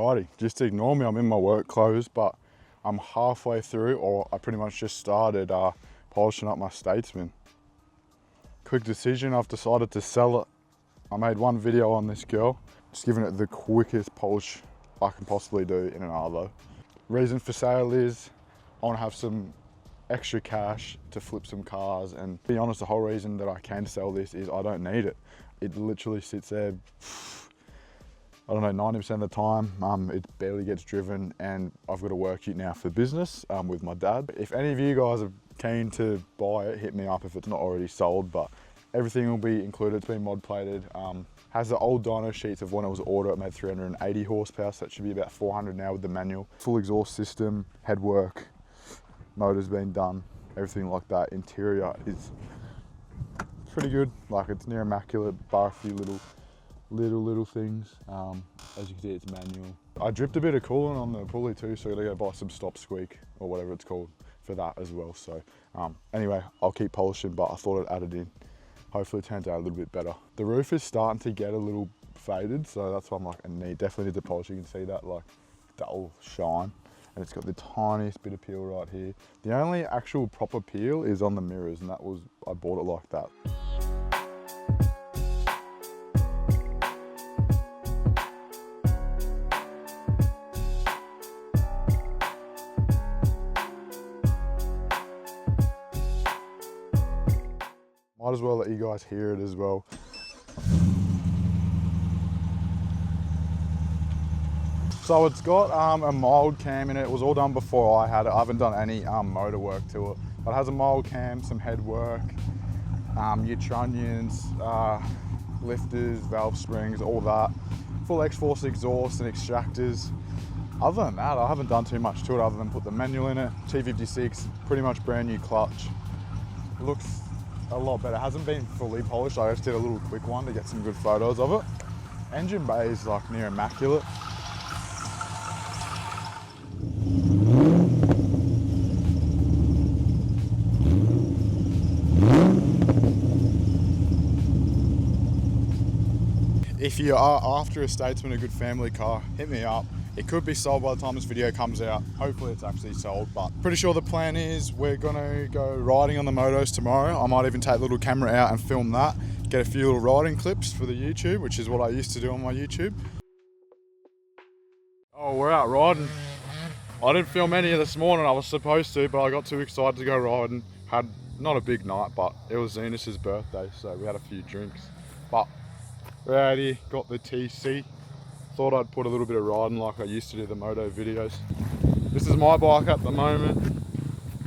riding. Just ignore me, I'm in my work clothes, but I'm halfway through, or I pretty much just started polishing up my Statesman. Quick decision, I've decided to sell it. I made one video on this girl, just giving it the quickest polish I can possibly do in an Arvo. Reason for sale is I want to have some extra cash to flip some cars, and to be honest, the whole reason that I can sell this is I don't need it. It literally sits there, I don't know, 90% of the time. It barely gets driven, and I've got a work ute now for business with my dad. If any of you guys are keen to buy it, hit me up if it's not already sold, but everything will be included. It's been mod plated. Has the old dyno sheets of when it was ordered. It made 380 horsepower, so it should be about 400 now with the manual. Full exhaust system, head work, motor's been done, everything like that. Interior is pretty good, like it's near immaculate, bar a few little things. As you can see, it's manual. I dripped a bit of coolant on the pulley too, so I gotta go buy some stop squeak or whatever it's called for that as well. So anyway, I'll keep polishing, but I thought I'd add it in. Hopefully it turns out a little bit better. The roof is starting to get a little faded, so that's why I'm like, I definitely need to polish. You can see that like dull shine, and it's got the tiniest bit of peel right here. The only actual proper peel is on the mirrors, and that was, I bought it like that. Might as well let you guys hear it as well. So it's got a mild cam in it. It was all done before I had it. I haven't done any motor work to it. But it has a mild cam, some head work, your trunnions, lifters, valve springs, all that. Full X-Force exhaust and extractors. Other than that, I haven't done too much to it other than put the manual in it. T56, pretty much brand new clutch. It looks a lot better. It hasn't been fully polished. I just did a little quick one to get some good photos of it. Engine bay is like near immaculate. If you are after a Statesman, a good family car, hit me up. It could be sold by the time this video comes out. Hopefully it's actually sold, but pretty sure the plan is we're gonna go riding on the motos tomorrow. I might even take a little camera out and film that, get a few little riding clips for the YouTube, which is what I used to do on my YouTube. Oh, we're out riding. I didn't film any of this morning, I was supposed to, but I got too excited to go riding. Had not a big night, but it was Zenus's birthday, so we had a few drinks. But we're out here, got the TC. Thought I'd put a little bit of riding like I used to do the Moto videos. This is my bike at the moment.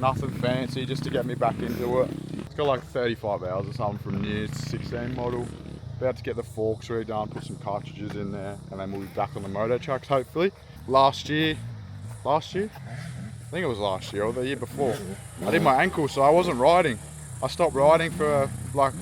Nothing fancy, just to get me back into it. It's got like 35 hours or something from new. It's 16 model. About to get the forks redone, put some cartridges in there, and then we'll be back on the Moto trucks hopefully. Last year? I think it was last year or the year before. I did my ankle, so I wasn't riding. I stopped riding for like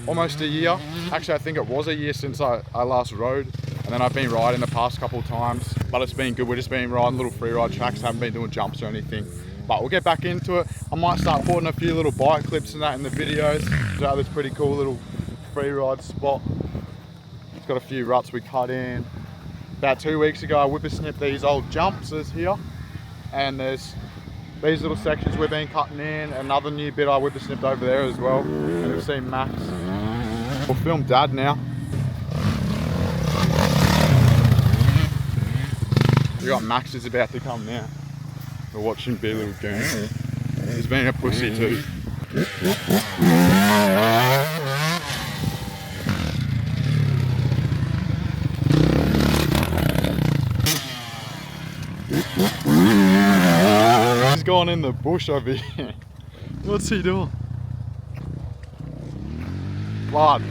almost a year. Actually, I think it was a year since I last rode. And then I've been riding the past couple of times, but it's been good. We've just been riding little free ride tracks, haven't been doing jumps or anything. But we'll get back into it. I might start putting a few little bike clips and that in the videos. So this pretty cool little free ride spot. It's got a few ruts we cut in. About 2 weeks ago, I whippersnipped these old jumps here. And there's these little sections we've been cutting in. Another new bit I whippersnipped over there as well. And you'll see Max. We'll film Dad now. We got Max is about to come now. We're watching be a little goon. He's being a pussy too. He's gone in the bush over here. What's he doing? Blood.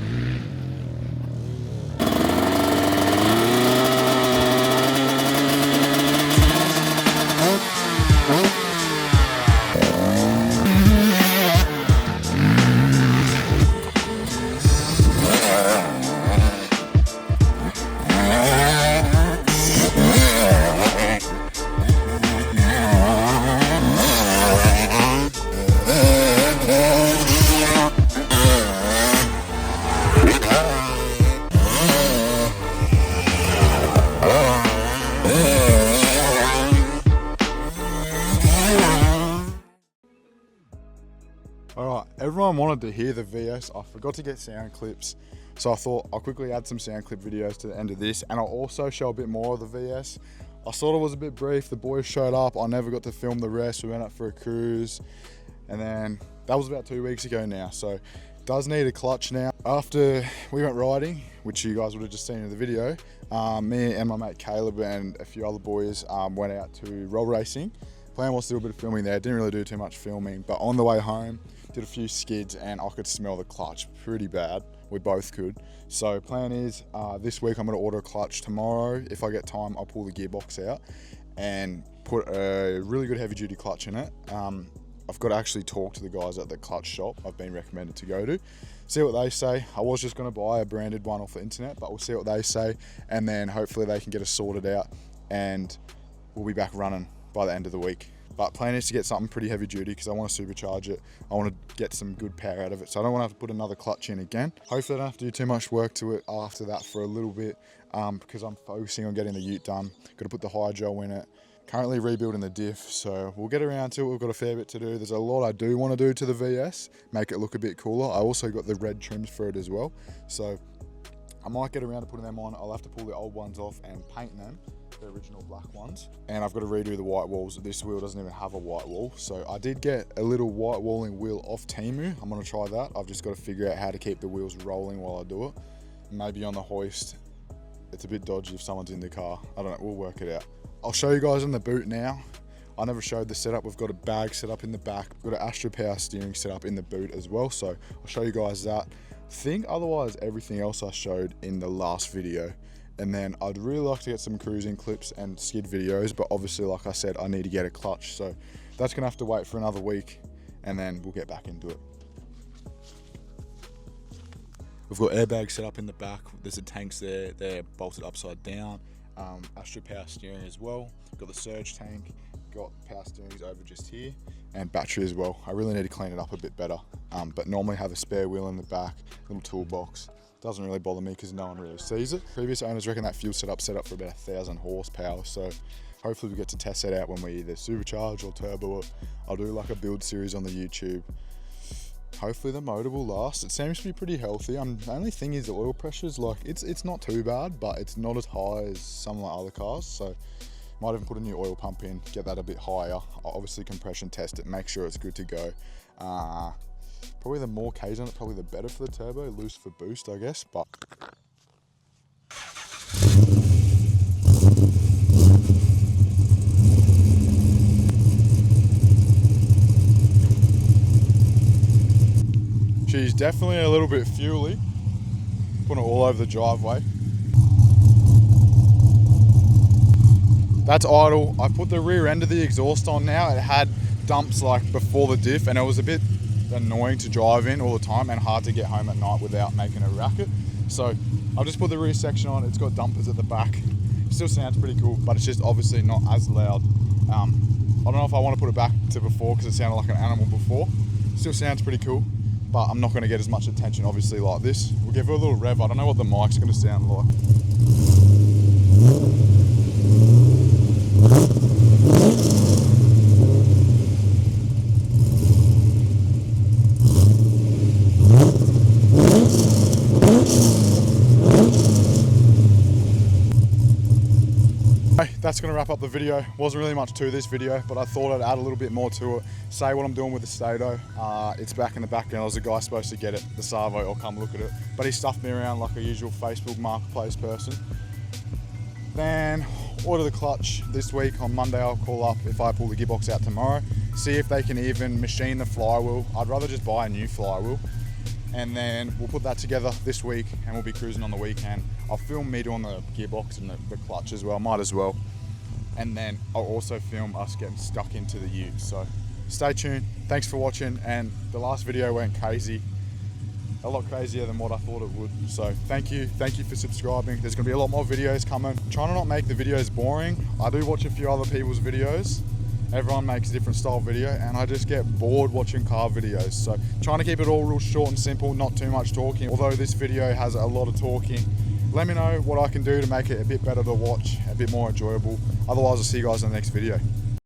Alright, everyone wanted to hear the VS. I forgot to get sound clips, so I thought I'll quickly add some sound clip videos to the end of this, and I'll also show a bit more of the VS. I thought it was a bit brief. The boys showed up. I never got to film the rest. We went out for a cruise, and then that was about 2 weeks ago now, so it does need a clutch now. After we went riding, which you guys would have just seen in the video, me and my mate Caleb and a few other boys went out to roll racing. Plan was to do a bit of filming there. Didn't really do too much filming, but on the way home, did a few skids and I could smell the clutch pretty bad. We both could. So plan is this week I'm going to order a clutch. Tomorrow, if I get time, I'll pull the gearbox out and put a really good heavy duty clutch in it. I've got to actually talk to the guys at the clutch shop I've been recommended to go to, see what they say. I was just going to buy a branded one off the internet, but we'll see what they say, and then hopefully they can get us sorted out and we'll be back running by the end of the week. But plan is to get something pretty heavy duty because I want to supercharge it. I want to get some good power out of it, so I don't want to have to put another clutch in again. Hopefully I don't have to do too much work to it after that for a little bit, because I'm focusing on getting the ute done. Got to put the hydro in it. Currently rebuilding the diff, so we'll get around to it. We've got a fair bit to do. There's a lot I do want to do to the VS, make it look a bit cooler. I also got the red trims for it as well, so I might get around to putting them on. I'll have to pull the old ones off and paint them, the original black ones, and I've got to redo the white walls. This wheel doesn't even have a white wall, so I did get a little white walling wheel off Temu. I'm going to try that. I've just got to figure out how to keep the wheels rolling while I do it. Maybe on the hoist it's a bit dodgy if someone's in the car. I don't know, we'll work it out. I'll show you guys in the boot now. I never showed the setup. We've got a bag set up in the back. We've got an Astro Power steering set up in the boot as well, so I'll show you guys that. I think otherwise everything else I showed in the last video. And then I'd really like to get some cruising clips and skid videos, but obviously, like I said, I need to get a clutch, so that's gonna have to wait for another week, and then we'll get back into it. We've got airbags set up in the back. There's the tanks there, they're bolted upside down. Astro Power steering as well. Got the surge tank, got power steerings over just here, and battery as well. I really need to clean it up a bit better, but normally have a spare wheel in the back, little toolbox. Doesn't really bother me because no one really sees it. Previous owners reckon that fuel set up for about 1,000 horsepower, so hopefully we get to test that out when we either supercharge or turbo it. I'll do like a build series on the YouTube. Hopefully the motor will last. It seems to be pretty healthy. The only thing is the oil pressure's like, it's not too bad, but it's not as high as some of my other cars, so might even put a new oil pump in, get that a bit higher. I'll obviously compression test it, make sure it's good to go. Probably the more K's on it, probably the better for the turbo, loose for boost, I guess, but she's definitely a little bit fuely. Putting it all over the driveway. That's idle. I put the rear end of the exhaust on now. It had dumps like before the diff, and it was a bit annoying to drive in all the time and hard to get home at night without making a racket. So I've just put the rear section on. It's got dumpers at the back. Still sounds pretty cool, but it's just obviously not as loud. I don't know if I want to put it back to before because it sounded like an animal before. Still sounds pretty cool, but I'm not going to get as much attention obviously like this. We'll give it a little rev. I don't know what the mic's going to sound like. That's going to wrap up the video. Wasn't really much to this video, but I thought I'd add a little bit more to it. Say what I'm doing with the Stato. It's back in the background. There was a guy supposed to get it, the Savo, or come look at it, but he stuffed me around like a usual Facebook marketplace person. Then order the clutch this week. On Monday I'll call up if I pull the gearbox out tomorrow, see if they can even machine the flywheel. I'd rather just buy a new flywheel, and then we'll put that together this week and we'll be cruising on the weekend. I'll film me doing the gearbox and the clutch as well, might as well. And then I'll also film us getting stuck into the ute. So stay tuned. Thanks for watching. And the last video went crazy, a lot crazier than what I thought it would. So thank you for subscribing. There's gonna be a lot more videos coming. I'm trying to not make the videos boring. I do watch a few other people's videos. Everyone makes a different style video, and I just get bored watching car videos. So trying to keep it all real short and simple, not too much talking. Although this video has a lot of talking. Let me know what I can do to make it a bit better to watch, a bit more enjoyable. Otherwise, I'll see you guys in the next video.